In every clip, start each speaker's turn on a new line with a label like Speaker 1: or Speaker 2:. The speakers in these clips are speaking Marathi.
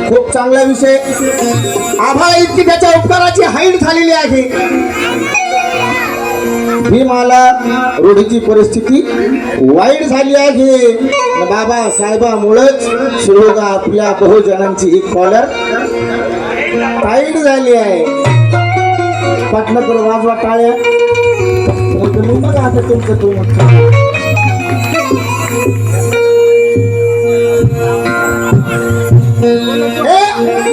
Speaker 1: खूप चांगला विषय. आभाळ इतकी त्याच्या उपकाराची हाईट झालेली आहे. भीमाला रूढीची परिस्थिती वाईट झाली आहे. बाबा साहेबामुळेच शिरोगा आपल्या बहुजनांची ही कॉलर टाईट झाली आहे. पाटणं तर वाजवा टाळ्या. आता तुमचं तू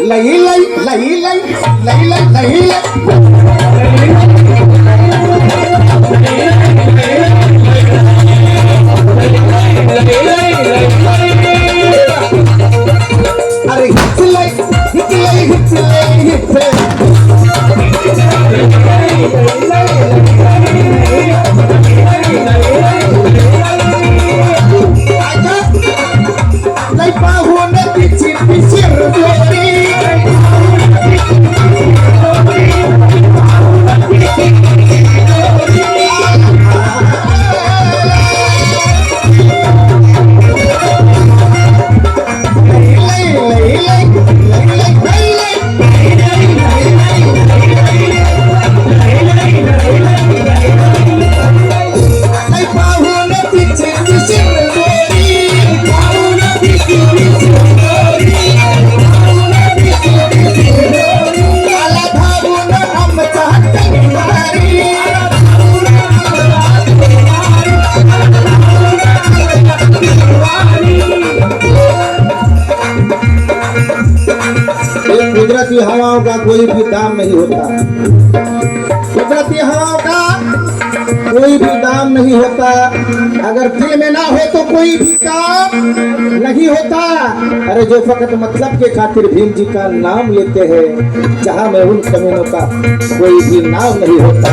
Speaker 1: लई लई लई लई लई लई लई अरे हिचलय हिचलय हिचलय हिचलय लई पाहून तिची पिशीर जोडी कुदरती हवाओं का कोई भी दाम नहीं होता. कुदरती हवाओं का कोई भी दाम नहीं होता. अगर दिल में ना हो तो कोई भी काम नहीं होता. अरे जो फकत मतलब के खातिर भीम जी का नाम लेते हैं, जहां में उन कमीनों का कोई भी नाम नहीं होता.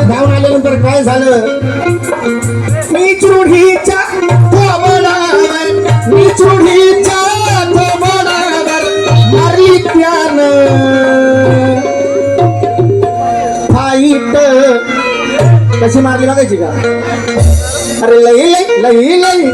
Speaker 1: धावून आल्यानंतर काय झालं? मीच रूढीच्या थोबडावर, मीच रूढीच्या थोबडावर मारली त्यानं फाईट. कशी मारली बघायची का? अरे लई लई लई लई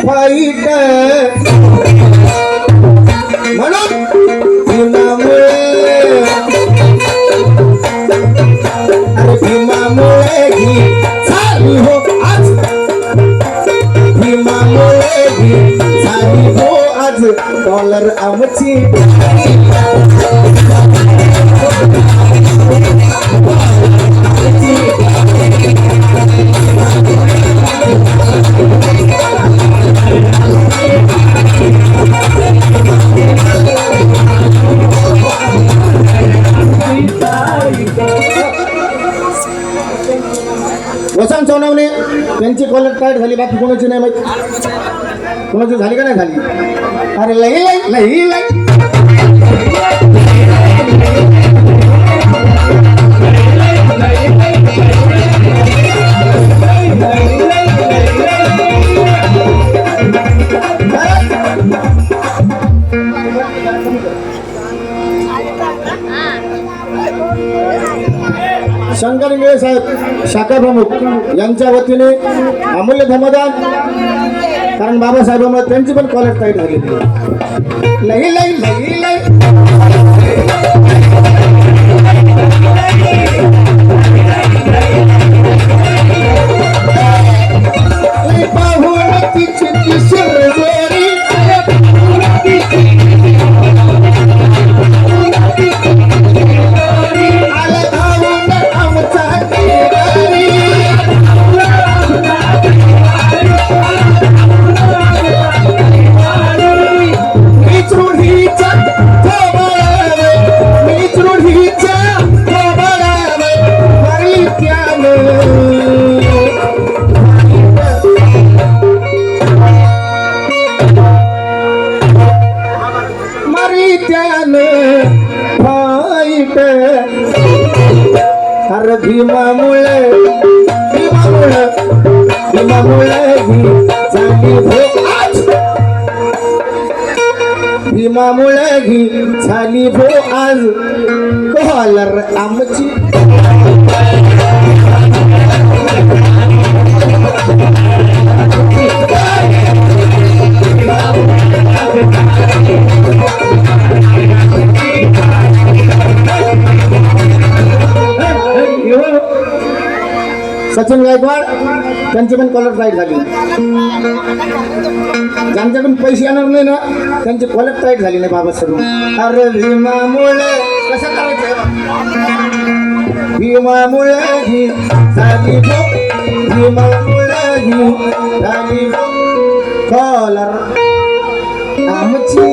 Speaker 1: वाईट म्हणून भीमामुळे, अरे भीमामुळे ही झाली हो आज, भीमामुळे ही झाली हो आज डॉलर आमची. वसंत सोनवणे त्यांची कॉलर टाईट झाली, बाकी कोणाची नाही माहिती. कोणाची झाली का नाही झाली? अरे लई लई लई लई शंकर इंगळे साहेब शाखा प्रमुख यांच्या वतीने अमूल्य धमदान, कारण बाबासाहेबांमुळे त्यांची पण कॉलेज टाईट झाली. लई लई लई लई भीमामुळे घी झाली भो आज कॉलर आमची. सचिन गायकवाड त्यांची पण कॉलर टाईट झाली. ज्यांच्याकडून पैसे येणार नाही ना त्यांची कॉलर टाईट झाली नाही बाबासाहेब. अरे भीमामुळे कसं करायचं, भीमामुळे ही झाली भीमामुळे ही झाली कॉलर आमची.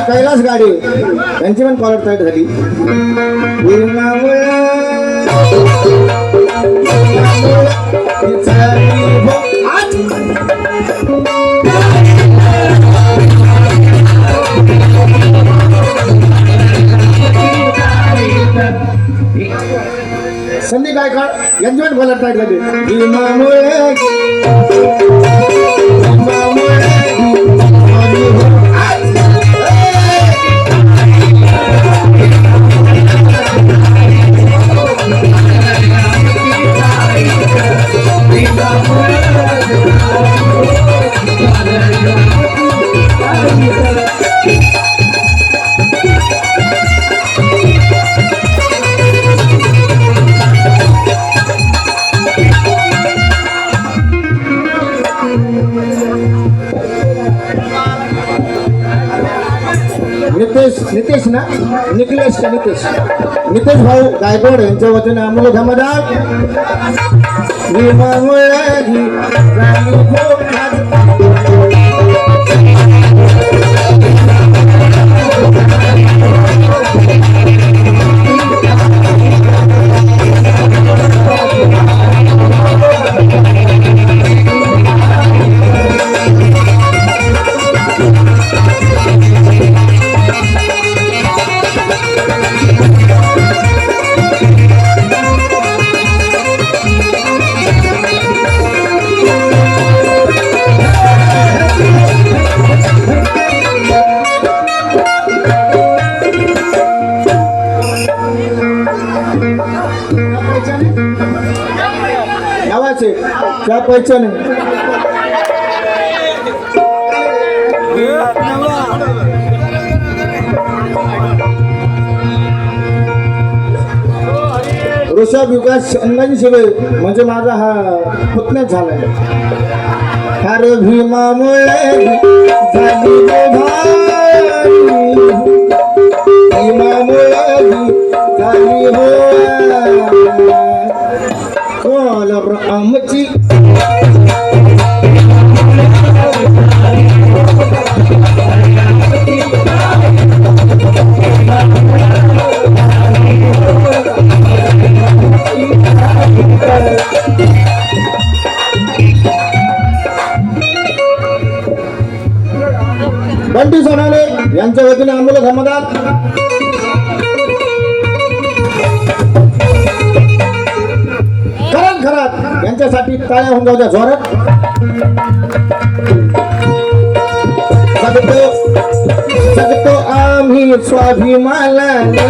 Speaker 1: कैलास गाडी यांची पण कॉलर टाईट झाली. संदीप गायकवाड यांची पण कॉलर टाईट झाली. नितेश ना निखिलेश का नितेश भाऊ गायकवाड यांच्या वतीने अमूल्य धमदान. नावाचे त्या पैशाने ऋषभ विकास अंगाजी शिवे म्हणजे माझा हा पुतण्याच झालाय. हर भीमामुळे झाली भीमामुळे झाली हो कॉलर आमची. बंटी सोनाले यांच्या वतीने आम्हाला धर्मदान खरंच खरंच यांच्यासाठी टाळ्या होऊन जाऊ द्या जोरात. जगतो आम्ही स्वाभिमानाने,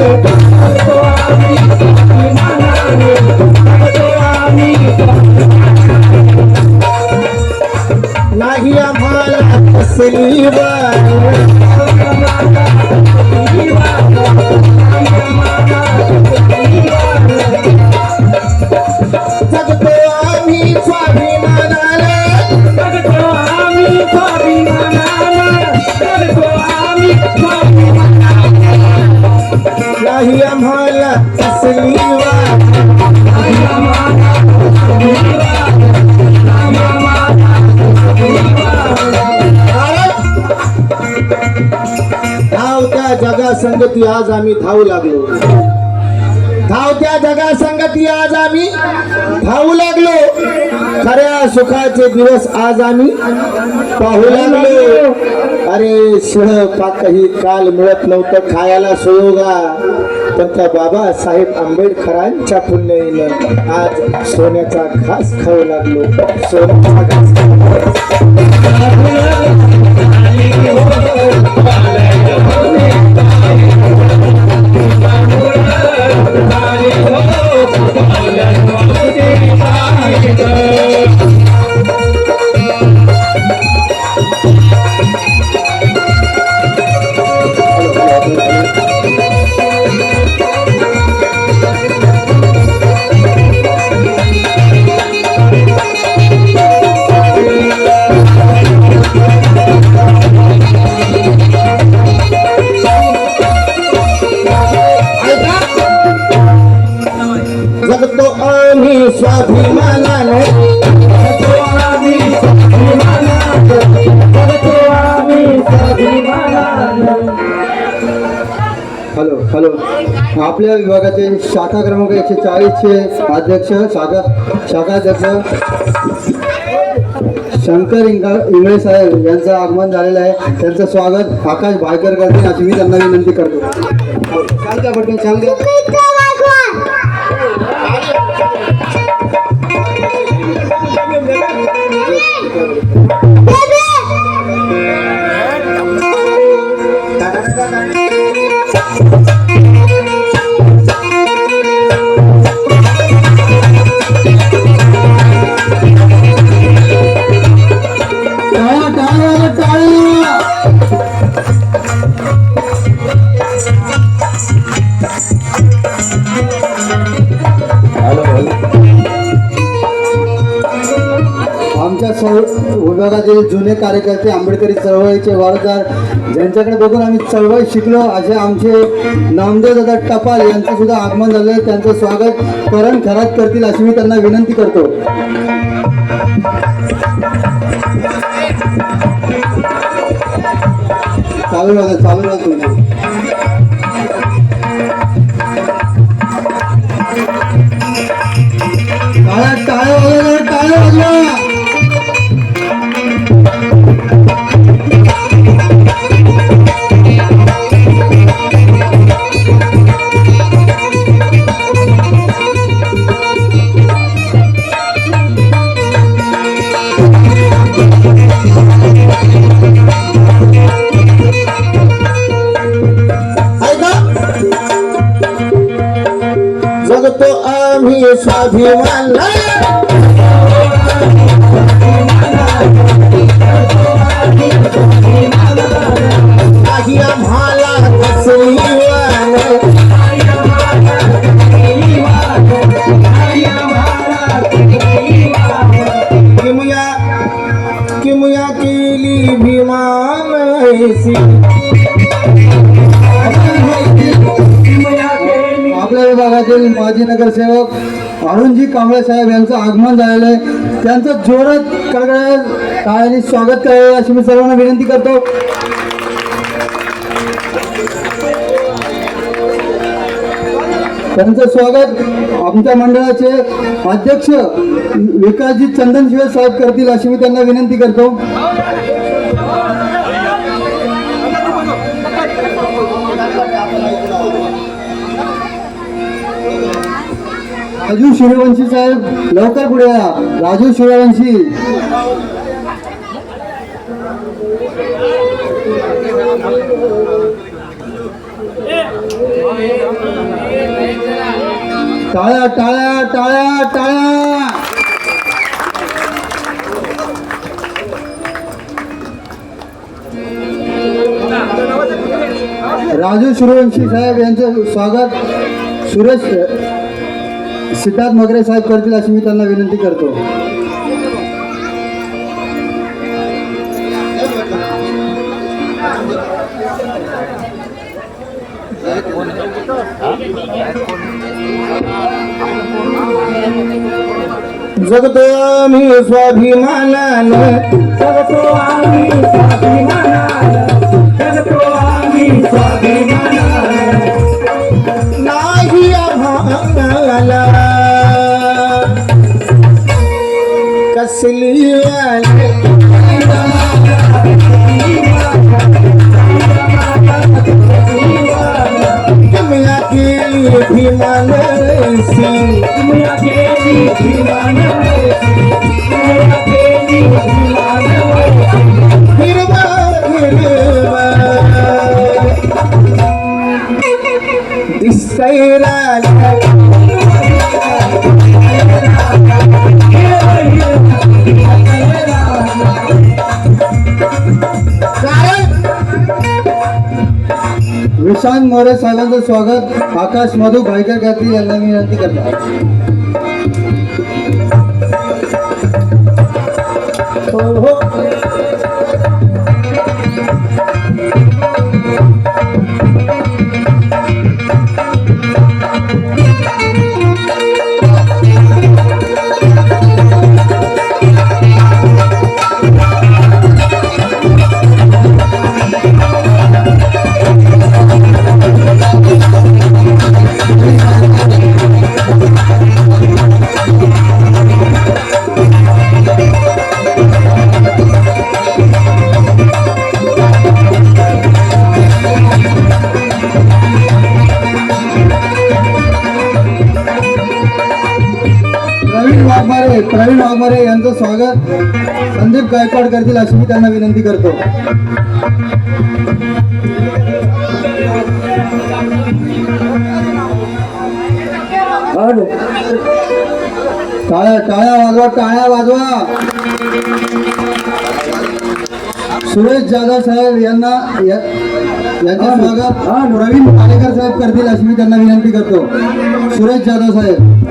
Speaker 1: नाही आम्हाला कसली जगतो आम्ही स्वाभिमानाने, नाही आम्हाला कसली धावत्या जगा संगती आज आम्ही धावू लागलो. धावत्या जगा संगती आज आम्ही धावू लागलो. खऱ्या सुखाचे दिवस आज आम्ही पाहू लागलो. अरे शिळ पाकही काल मिळत नव्हतं खायला सोयोगा, पण त्या बाबासाहेब आंबेडकरांच्या पुण्याईनं आज सोन्याचा घास खाऊ लागलो. सोन्याचा घास जगतो आम्ही स्वाभिमानाने,
Speaker 2: हॅलो हॅलो आपल्या विभागाचे शाखा क्रमांक 140चे अध्यक्ष शाखाध्यक्ष शंकर इंगळे साहेब यांचं आगमन झालेलं आहे. त्यांचं स्वागत आकाश भायकर करतील अशी मी त्यांना विनंती करतो. सांगता पटकन सांगता. विभागातील जुने कार्यकर्ते, आंबेडकरी चळवळीचे वारसदार, ज्यांच्याकडे बघून आम्ही चळवळ शिकलो असे आमचे नामदेव दादा टपाल यांचं सुद्धा आगमन झालं. त्यांचं स्वागत करण खरात करतील अशी मी त्यांना विनंती करतो. चालू राहा तुम्ही. टाळ्या वाजवा.
Speaker 1: जगतो आम्ही स्वाभिमान, नाही आम्हाला कसली किमया केली भीमान
Speaker 2: आपल्या विभागातील माजी नगरसेवक अरुणजी कांबळे साहेब यांचं आगमन झालेलं आहे. त्यांचं जोरात कडकडाट टाळ्यांनी स्वागत करावं अशी मी सर्वांना विनंती करतो. त्यांचं स्वागत आमच्या मंडळाचे अध्यक्ष विकासजी चंदनशिवे साहेब करतील अशी मी त्यांना विनंती करतो. राजू सूर्यवंशी साहेब लवकर पुढे या. राजू सूर्यवंशी. टाळ्या टाळ्या टाळ्या टाळ्या. राजू सूर्यवंशी साहेब यांचं स्वागत सुरेश सिद्धार्थ मगरे साहेब करतील अशी मी त्यांना विनंती करतो.
Speaker 1: जगतो आम्ही स्वाभिमानानं,
Speaker 3: जगतो आम्ही स्वाभिमानानं, जगतो आम्ही स्वाभिमानानं.
Speaker 1: नाही आम्हाला कसली दुनिया केली भीमानसी,
Speaker 3: दुनिया केली भीमानसी, दुनिया केली भीमानसी.
Speaker 1: हिरवा हिरवा दिसतंय राजा.
Speaker 2: विशांत मोरे साहेबांचं स्वागत आकाश मधू भाईकर करतील यांना मी विनंती करतो.
Speaker 1: हो हो
Speaker 2: प्रवीण वाघमारे यांचं स्वागत संदीप गायकवाड करतील अशी मी त्यांना विनंती करतो. टाळ्या टाळ्या वाजवा, टाळ्या वाजवा. सुरेश जाधव साहेब यांचं स्वागत प्रवीण पालेकर साहेब करतील अशी मी त्यांना विनंती करतो. सुरेश जाधव साहेब.